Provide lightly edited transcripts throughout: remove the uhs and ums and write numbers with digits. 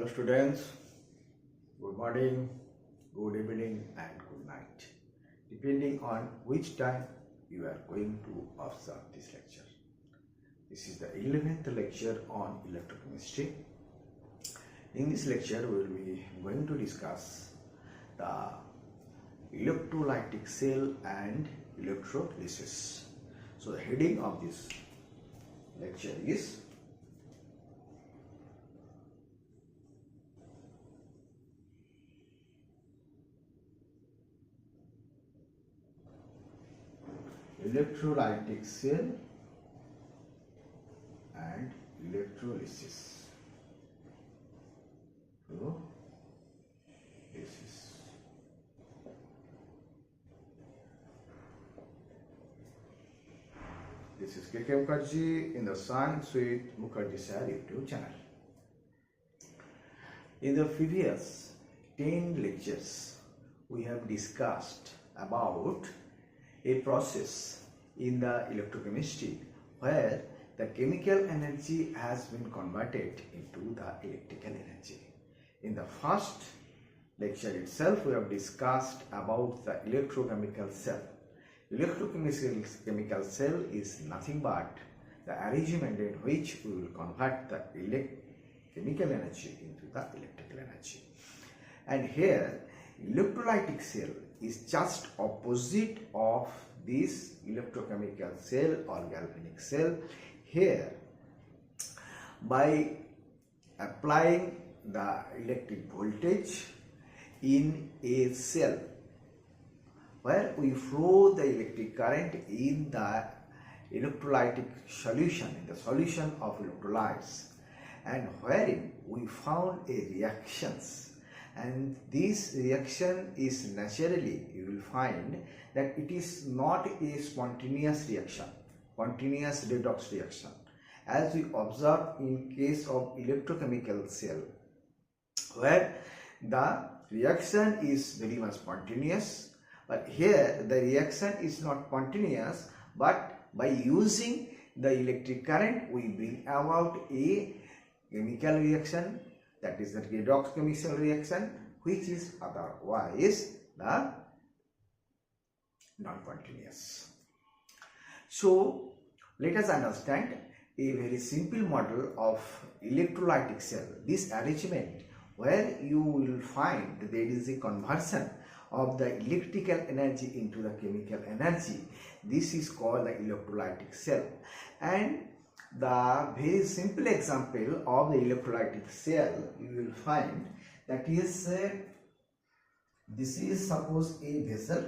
Hello students, good morning, good evening and good night, depending on which time you are going to observe this lecture. This is the 11th lecture on electrochemistry. In this lecture, we will be going to discuss the electrolytic cell and electrolysis. So the heading of this lecture is electrolytic cell and electrolysis. This is K.K. Mukherjee in the Science with Mukherjee Sir YouTube channel. In the previous 10 lectures, we have discussed about a process in the electrochemistry where the chemical energy has been converted into the electrical energy. In the first lecture itself, we have discussed about the electrochemical cell. Electrochemical cell is nothing but the arrangement in which we will convert the chemical energy into the electrical energy. And here, electrolytic cell is just opposite of this electrochemical cell or galvanic cell. Here, by applying the electric voltage in a cell where we flow the electric current in the electrolytic solution, in the solution of electrolytes, and wherein we found a reactions. And this reaction is naturally, you will find that it is not a spontaneous reaction, spontaneous redox reaction, as we observe in case of electrochemical cell, where the reaction is very much spontaneous. But here the reaction is not spontaneous, but by using the electric current we bring about a chemical reaction, that is the redox chemical reaction, which is otherwise the non-spontaneous. So let us understand a very simple model of electrolytic cell. This arrangement where you will find there is a conversion of the electrical energy into the chemical energy. This is called the electrolytic cell. And the very simple example of the electrolytic cell you will find that is this is suppose a vessel.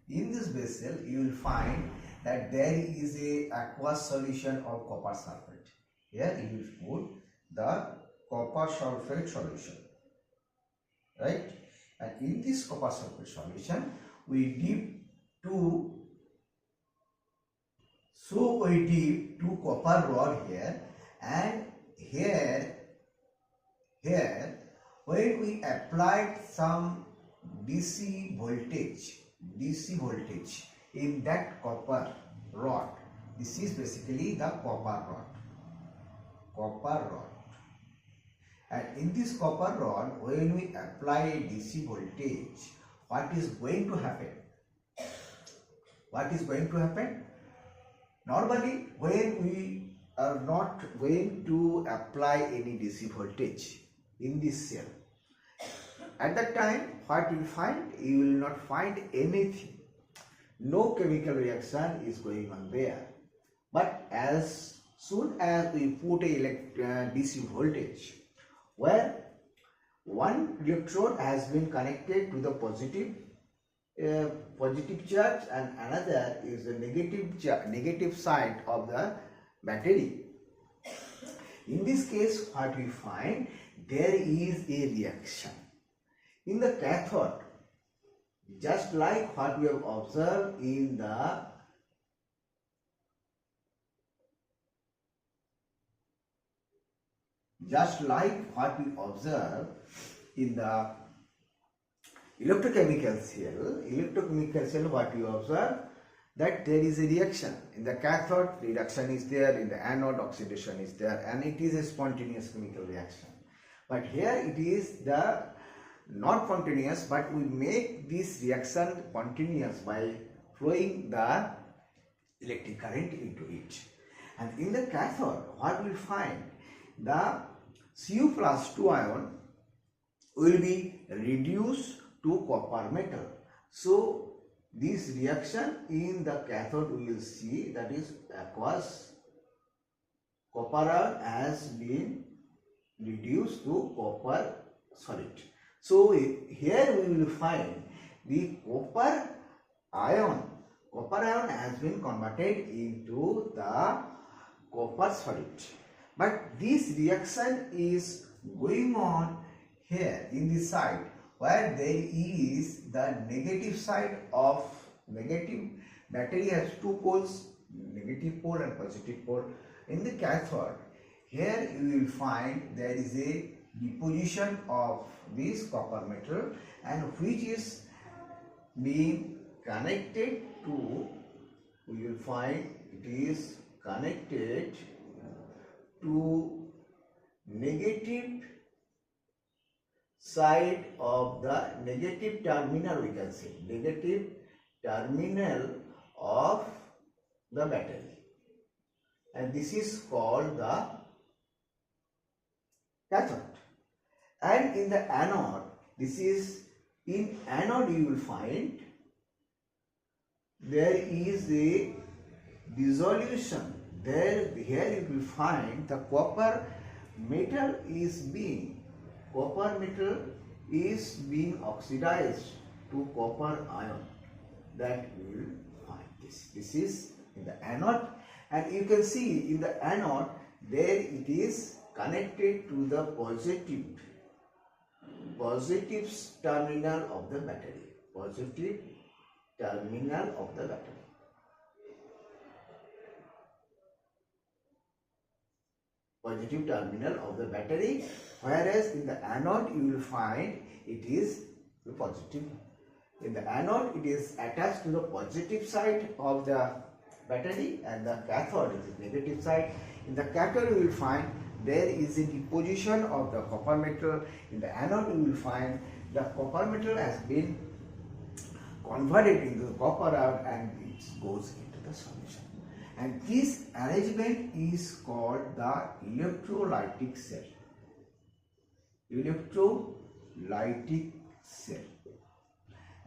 In this vessel you will find that there is a aqueous solution of copper sulfate. Here you will put the copper sulfate solution, right? And in this copper sulfate solution we dip two copper rod here, and here when we applied some DC voltage in that copper rod, this is basically the copper rod, and in this copper rod when we apply DC voltage, what is going to happen? Normally, when we are not going to apply any DC voltage in this cell, at that time what you will find? You will not find anything. No chemical reaction is going on there. But as soon as we put a DC voltage, where one electrode has been connected to the positive charge and another is the negative side of the battery. In this case, what we find, there is a reaction in the cathode, just like what we have observed in the electrochemical cell, what you observe, that there is a reaction. In the cathode, reduction is there, in the anode, oxidation is there, and it is a spontaneous chemical reaction. But here it is the not continuous, but we make this reaction continuous by flowing the electric current into it. And in the cathode, what we find, the Cu plus 2 ion will be reduced to copper metal. So this reaction in the cathode we will see, that is aqueous copper ion has been reduced to copper solid. So here we will find the copper ion has been converted into the copper solid. But this reaction is going on here in this side, where there is the negative side of negative. Battery has two poles, negative pole and positive pole. In the cathode, here you will find there is a deposition of this copper metal, and which is being connected to, we will find it is connected to negative side of the negative terminal, we can say negative terminal of the battery, and this is called the cathode. And in the anode, this is, in anode you will find there is a dissolution. Here you will find the copper metal is being oxidized to copper ion. That we will find this. This is in the anode, and you can see in the anode there it is connected to the positive terminal of the battery. Positive terminal of the battery. Positive terminal of the battery, whereas in the anode you will find it is the positive. In the anode it is attached to the positive side of the battery, and the cathode is the negative side. In the cathode you will find there is a deposition of the copper metal. In the anode you will find the copper metal has been converted into the copper ion and it goes into the solution. And this arrangement is called the electrolytic cell. Electrolytic cell.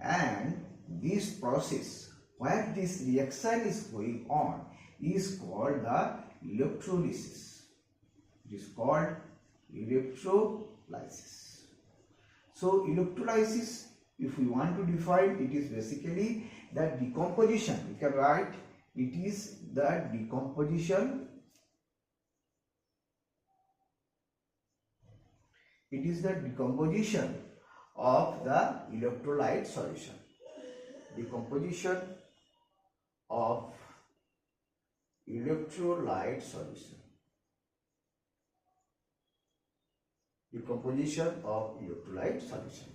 And this process where this reaction is going on is called the electrolysis. It is called electrolysis. So electrolysis, if we want to define, it is basically the decomposition. We can write it is the decomposition. It is the decomposition of the electrolyte solution. Decomposition of electrolyte solution. Decomposition of electrolyte solution.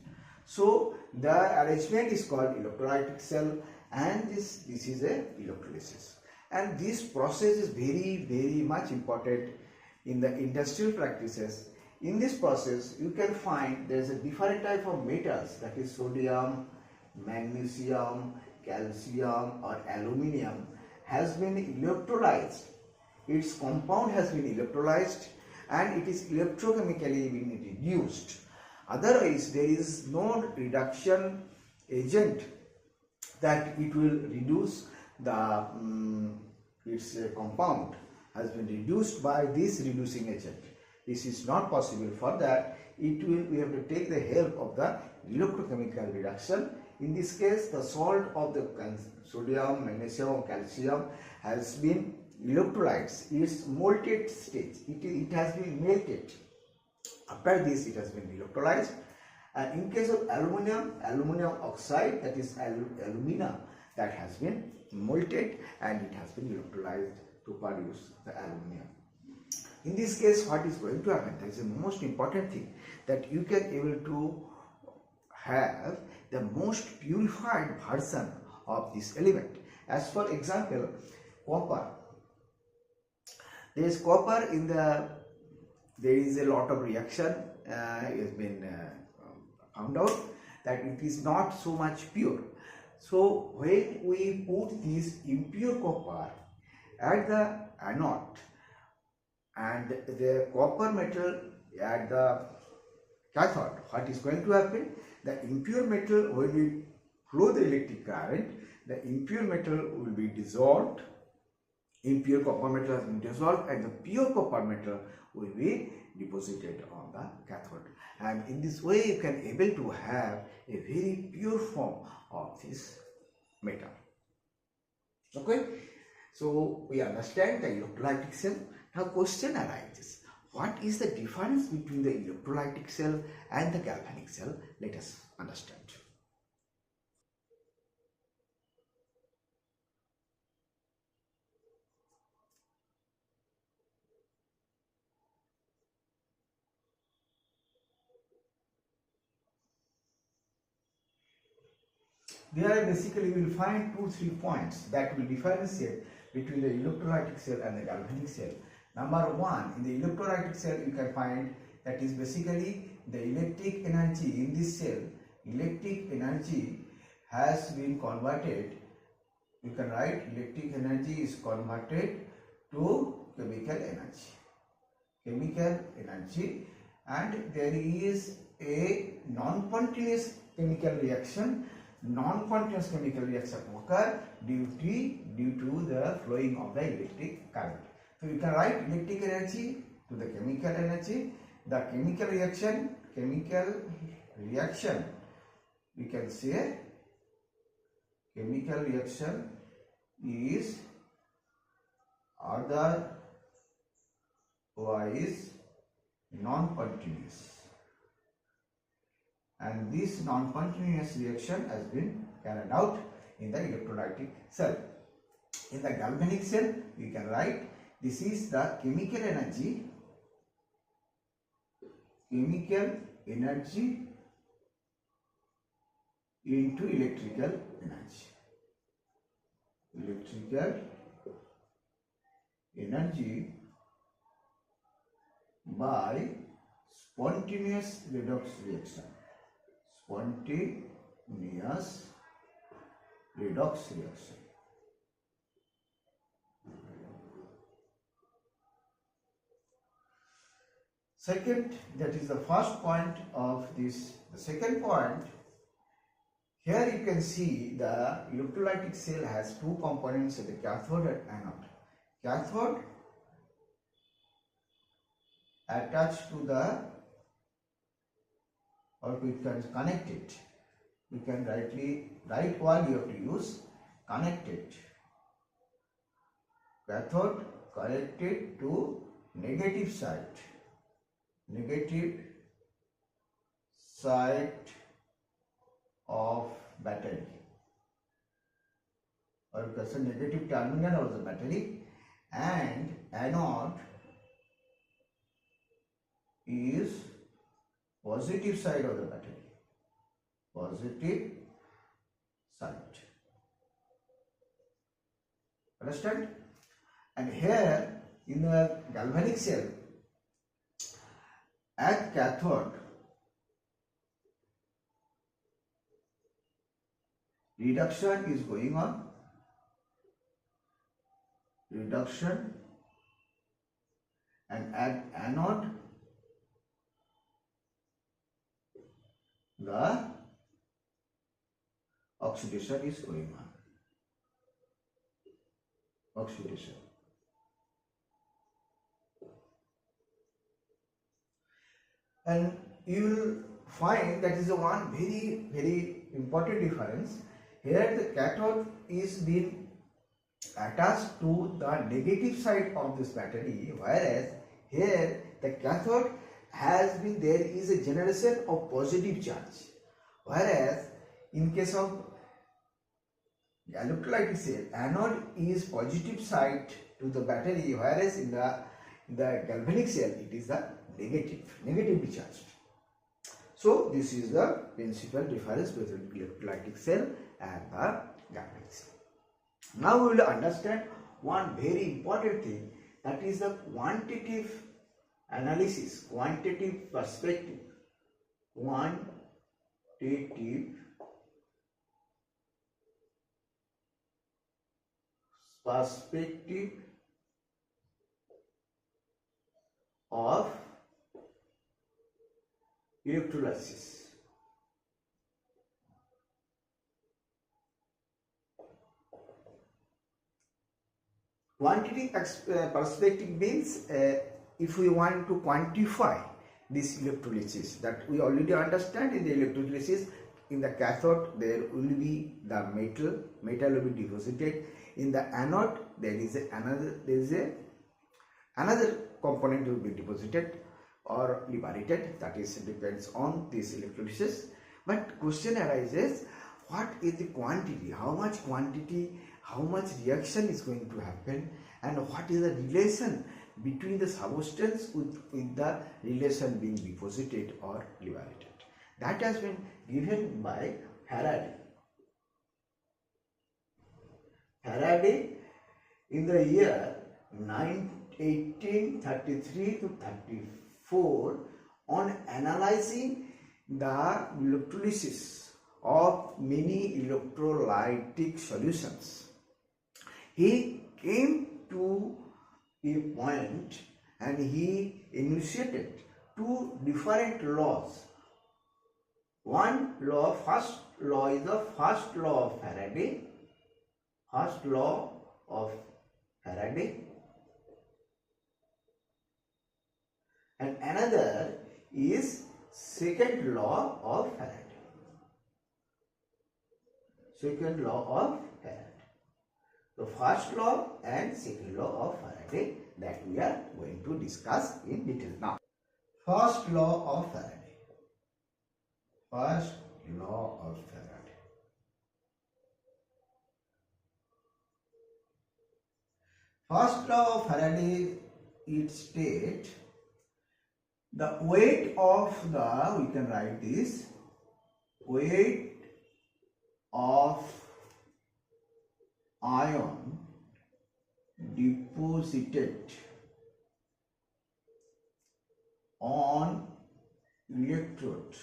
So the arrangement is called electrolytic cell, and this is a electrolysis. And this process is very much important in the industrial practices. In this process you can find there is a different type of metals, that is sodium, magnesium, calcium or aluminium has been electrolyzed. Its compound has been electrolyzed and it is electrochemically being reduced. Otherwise there is no reduction agent that it will reduce the its compound has been reduced by this reducing agent. This is not possible. For that we have to take the help of the electrochemical reduction. In this case the salt of the sodium, magnesium, calcium has been electrolyzed. Its molted stage, it has been melted. After this it has been electrolyzed. And in case of aluminium oxide, that is alumina, that has been molted and it has been electrolyzed to produce the aluminium. In this case what is going to happen, that is the most important thing, that you can able to have the most purified version of this element. As for example, copper. There is copper in the there is a lot of reaction has been found out that it is not so much pure. So when we put this impure copper at the anode and the copper metal at the cathode, what is going to happen? The impure metal, when we flow the electric current, the impure metal will be dissolved, impure copper metal has been dissolved, and the pure copper metal will be deposited on the cathode. And in this way you can able to have a very pure form of this metal. Okay, so we understand the electrolytic cell. Now question arises, what is the difference between the electrolytic cell and the galvanic cell? Let us understand. There basically we will find 2-3 points that will differentiate between the electrolytic cell and the galvanic cell. Number one, in the electrolytic cell you can find that is basically the electric energy in this cell. Electric energy has been converted, you can write electric energy is converted to chemical energy. Chemical energy, and there is a non-continuous chemical reaction. Non-continuous chemical reaction occur due to the flowing of the electric current. So you can write electric energy to the chemical energy. The chemical reaction, we can say chemical reaction is otherwise non-continuous, and this non-continuous reaction has been carried out in the electrolytic cell. In the galvanic cell, we can write this is the chemical energy into electrical energy. Electrical energy by spontaneous redox reaction. Spontaneous redox reaction. Second, that is the first point of this. The second point, here you can see the electrolytic cell has two components, the cathode and anode. Cathode attached to the, or we can connect it. We can write one you have to use connected. Cathode connected to negative side of battery, or you can say negative terminal of the battery, and anode is positive side of the battery. Positive side. Understand? And here in the galvanic cell, at cathode, reduction is going on. Reduction, and at anode, the oxidation is going on. Oxidation. And you will find that is the one very important difference. Here the cathode is being attached to the negative side of this battery, whereas here the cathode has been, there is a generation of positive charge, whereas in case of electrolytic cell, anode is positive side to the battery, whereas in the galvanic cell it is the negatively charged. So this is the principal difference between electrolytic cell and the galvanic cell. Now we will understand one very important thing, that is the quantitative analysis, quantitative perspective, quantitative perspective of electrolysis. Quantitative perspective means if we want to quantify this electrolysis, that we already understand in the electrolysis, in the cathode there will be the metal will be deposited. In the anode there is another component will be deposited or liberated, that is depends on this electrolysis. But question arises, what is the quantity, how much quantity, how much reaction is going to happen, and what is the relation between the substance with the relation being deposited or liberated. That has been given by Faraday. Faraday in the year 1833 to 34 on analyzing the electrolysis of many electrolytic solutions. He came to a point and he initiated two different laws. One law, first law is the first law of Faraday, first law of Faraday, and another is second law of Faraday. Second law of Faraday. The first law and second law of Faraday that we are going to discuss in detail now. First law of Faraday. First law of Faraday. First law of Faraday, it states the weight of the, we can write this, weight of ion deposited on electrode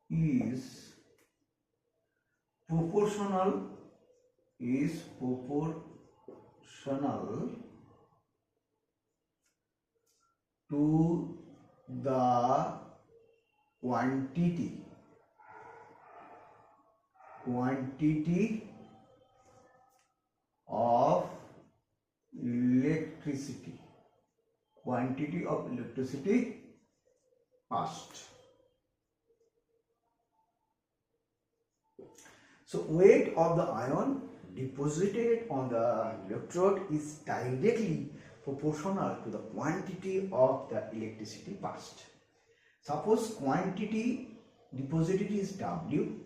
is proportional to the quantity of electricity passed. So weight of the ion deposited on the electrode is directly proportional to the quantity of the electricity passed. Suppose quantity deposited is W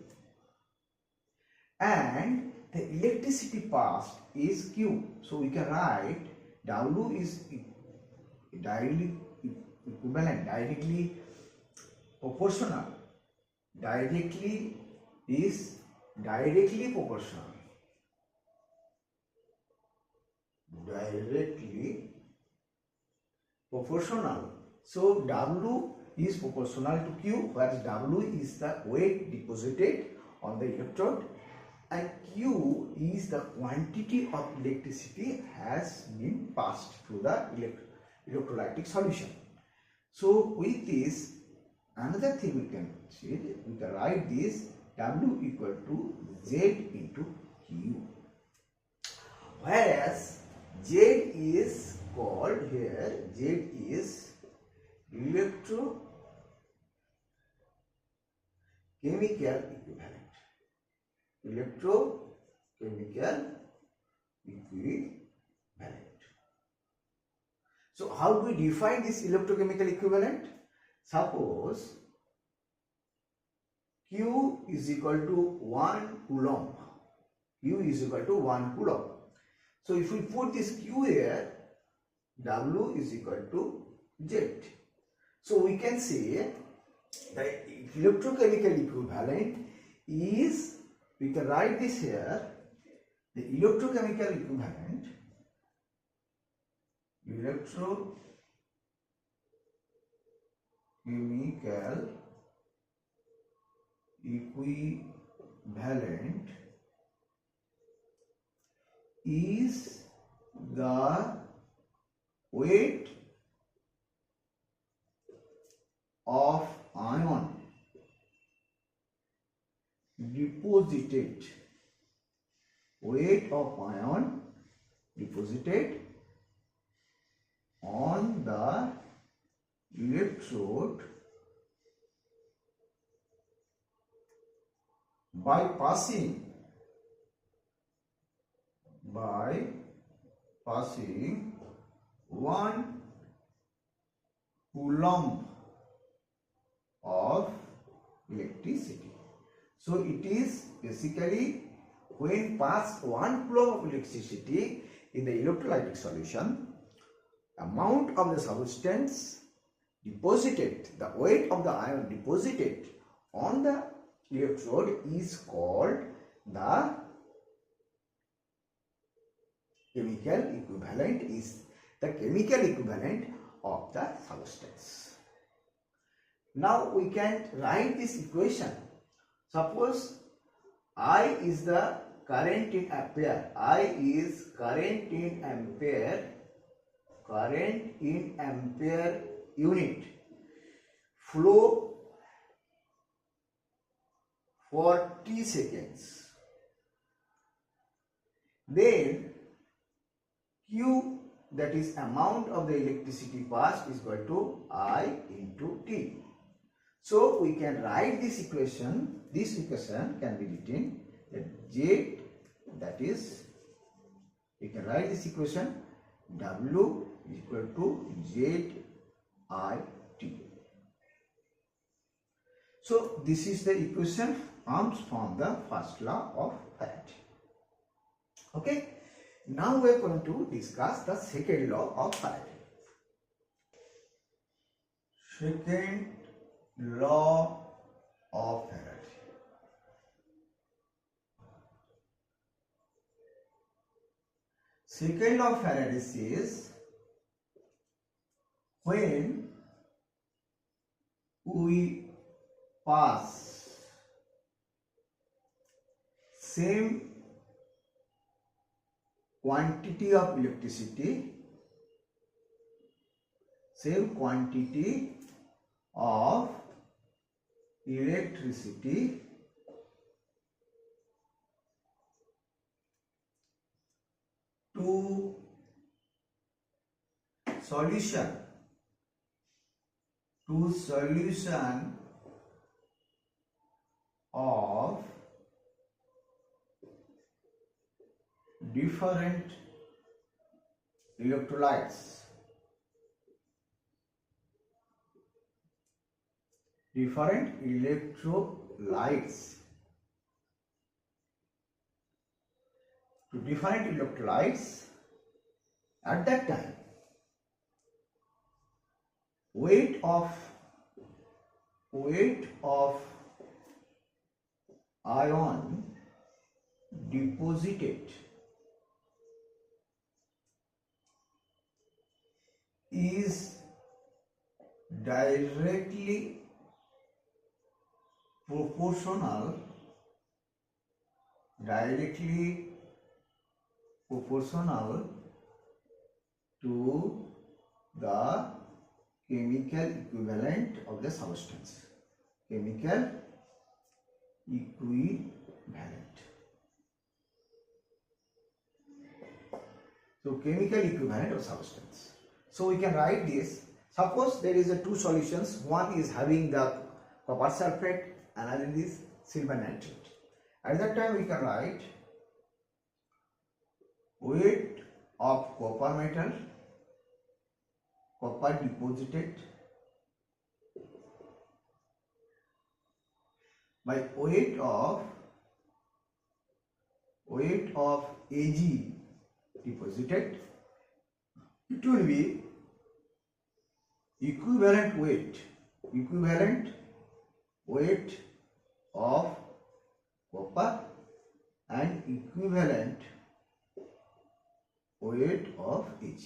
and the electricity passed is Q. So we can write W is directly equivalent, directly proportional, directly proportional, directly proportional. So W is proportional to Q, whereas W is the weight deposited on the electrode and Q is the quantity of electricity has been passed through the electrolytic solution. So with this, another thing we can see, we can write this W equal to Z into Q, whereas Z is called here, Z is electrochemical equivalent. Electrochemical equivalent. So how do we define this electrochemical equivalent? Suppose Q is equal to 1 coulomb. Q is equal to 1 coulomb. So if we put this Q here, W is equal to Z. So we can say the electrochemical equivalent is, we can write this here, the electrochemical equivalent is electrochemical equivalent is the weight of ion deposited, weight of ion deposited on the electrode by passing 1 coulomb of electricity. So it is basically when pass 1 coulomb of electricity in the electrolytic solution, amount of the substance deposited, the weight of the ion deposited on the electrode is called the chemical equivalent, is the chemical equivalent of the substance. Now we can write this equation. Suppose I is the current in ampere. I is current in ampere unit. Flow for t seconds. Then Q, that is amount of the electricity passed, is equal to I into T. So we can write this equation. This equation can be written that Z, that is, we can write this equation W is equal to Z I T. So this is the equation comes from the first law of Faraday. Okay. Now we are going to discuss the second law of Faraday. Second law of Faraday. Second law of Faraday says when we pass same quantity of electricity, same quantity of electricity to solution of different electrolytes. Different electrolytes. To different electrolytes, at that time, weight of ion deposited is directly proportional to the chemical equivalent of the substance. Chemical equivalent. So chemical equivalent of substance. So we can write this. Suppose there is a two solutions. One is having the copper sulfate, another is silver nitrate. At that time we can write weight of copper metal, copper deposited, by weight of Ag deposited. It will be equivalent weight of copper and equivalent weight of Ag.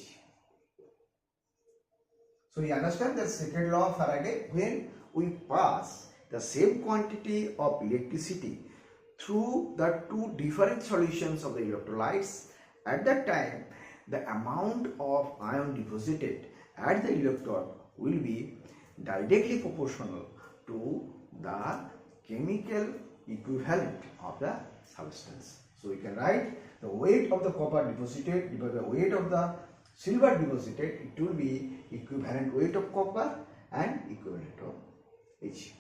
So you understand the second law of Faraday. When we pass the same quantity of electricity through the two different solutions of the electrolytes, at that time the amount of ion deposited at the electrode will be directly proportional to the chemical equivalent of the substance. So we can write the weight of the copper deposited divided by the weight of the silver deposited. It will be equivalent weight of copper and equivalent of H.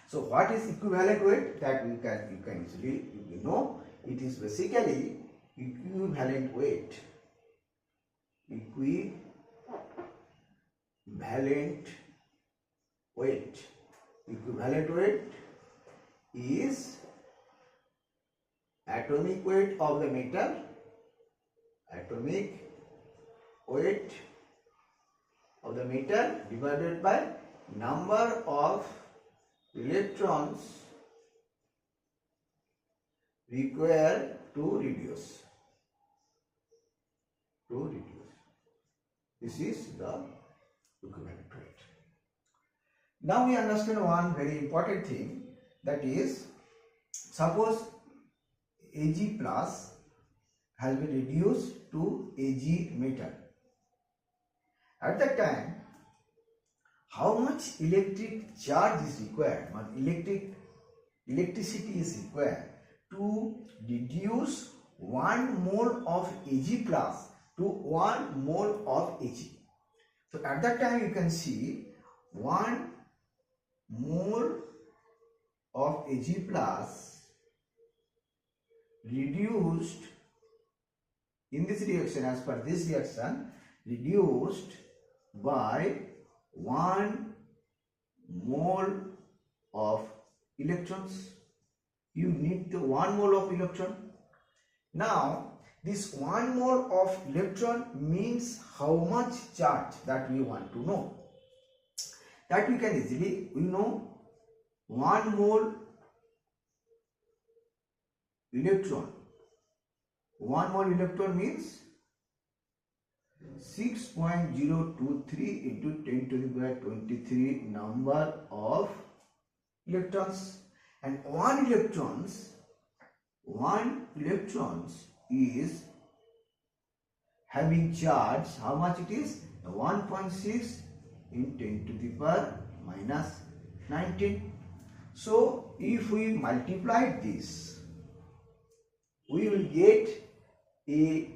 So what is equivalent weight? That you can easily know. It is basically equivalent weight. Equivalent weight. Equivalent weight is atomic weight of the metal. Atomic weight of the metal divided by number of electrons required to reduce. This is the equivalent weight. Now we understand one very important thing, that is, suppose Ag plus has been reduced to Ag metal. At that time, how much electric charge is required, or electricity is required to reduce 1 mole of Ag plus to 1 mole of Ag. So at that time you can see 1 mole of Ag plus reduced in this reaction, as per this reaction, reduced by 1 mole of electrons. You need 1 mole of electron. Now this 1 mole of electron means how much charge, that we want to know. That we can easily know. 1 mole electron. 1 mole electron means 6.023 into 10 to the power 23 number of electrons, and 1 electrons is having charge. How much it is? 1.6 in 10 to the power minus 19. So if we multiply this, we will get a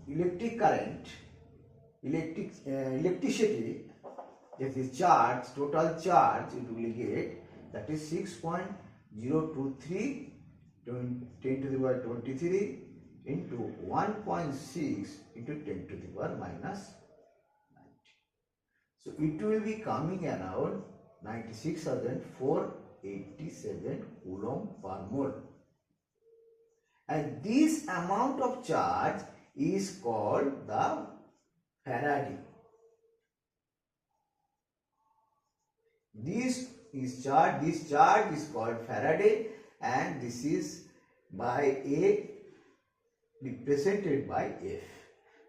electric current, electricity, that is charge, total charge it will get, that is 6.023 10 to the power 23 into 1.6 into 10 to the power minus 90. So it will be coming around 96,487 coulomb per mole. And this amount of charge is called the Faraday. This charge is called Faraday, and this is by A represented by F.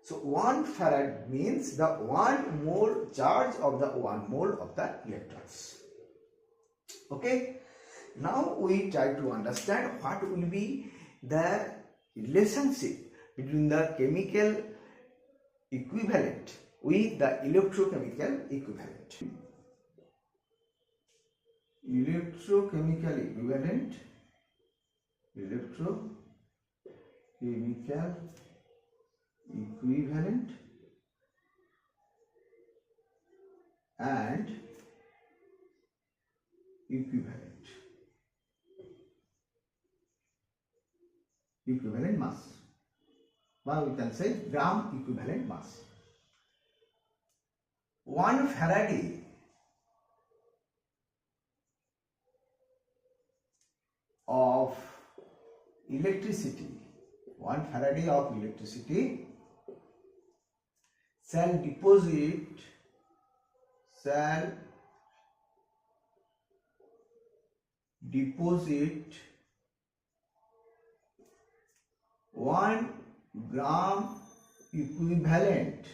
So 1 farad means the 1 mole charge of the 1 mole of the electrons. Okay. Now we try to understand what will be the relationship between the chemical equivalent with the electrochemical equivalent. Electrochemical equivalent, and equivalent mass. Now we can say gram equivalent mass. 1 Faraday of electricity, 1 Faraday of electricity shall deposit 1 gram equivalent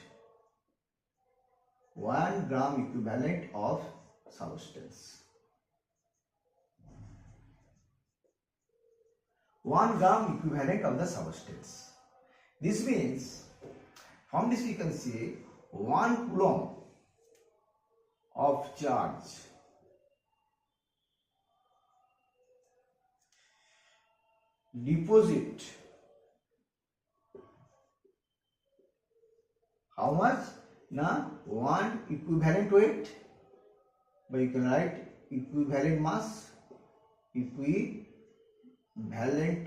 1 gram equivalent of substance. 1 gram equivalent of the substance. This means from this we can see 1 coulomb of charge deposit how much? Now 1 equivalent weight, but you can write equivalent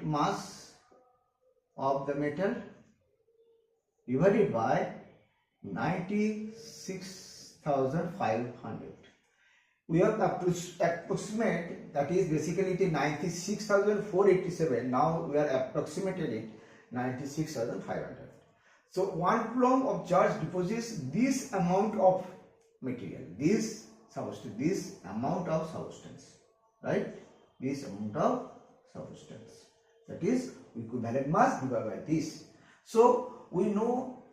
mass of the metal divided by 96,500. We have approximate, that is basically it is 96,487. Now we are approximated it 96,500. So 1 coulomb of charge deposits this amount of material, this amount of substance, right? This amount of substance, that is equivalent mass divided by this. So we know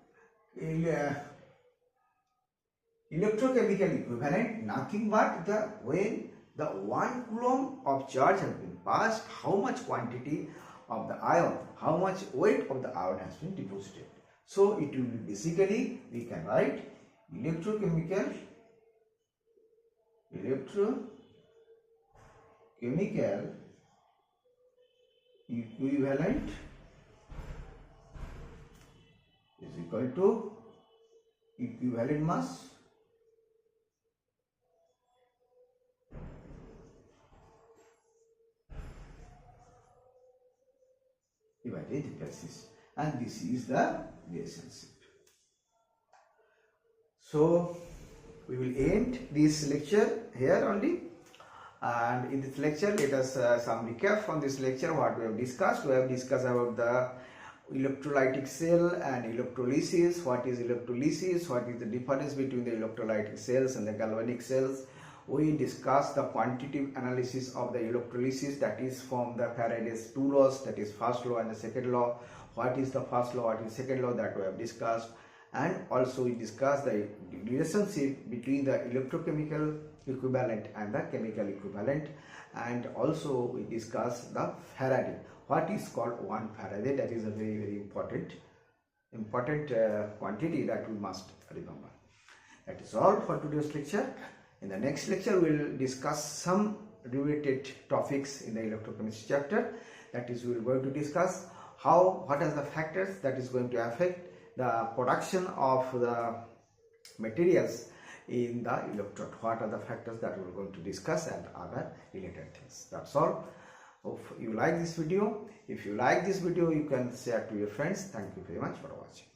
electrochemical equivalent nothing but when the 1 coulomb of charge has been passed, how much quantity of the ion, how much weight of the ion has been deposited. So it will be basically, we can write electrochemical equivalent is equal to equivalent mass divided the basis, and this is the relationship. So we will end this lecture here only, and in this lecture let us some recap from this lecture what we have discussed. We have discussed about the electrolytic cell and electrolysis. What is electrolysis? What is the difference between the electrolytic cells and the galvanic cells? We discussed the quantitative analysis of the electrolysis, that is from the Faraday's two laws, that is first law and the second law. What is the first law, what is second law, that we have discussed. And also we discussed the relationship between the electrochemical equivalent and the chemical equivalent, and also we discussed the Faraday. What is called 1 Faraday? That is a very, very important quantity that we must remember. That is all for today's lecture. In the next lecture we will discuss some related topics in the electrochemistry chapter. That is, we are going to discuss what are the factors that is going to affect the production of the materials in the electrode. What are the factors that we are going to discuss, and other related things. That's all. Hope you like this video. If you like this video, you can share to your friends. Thank you very much for watching.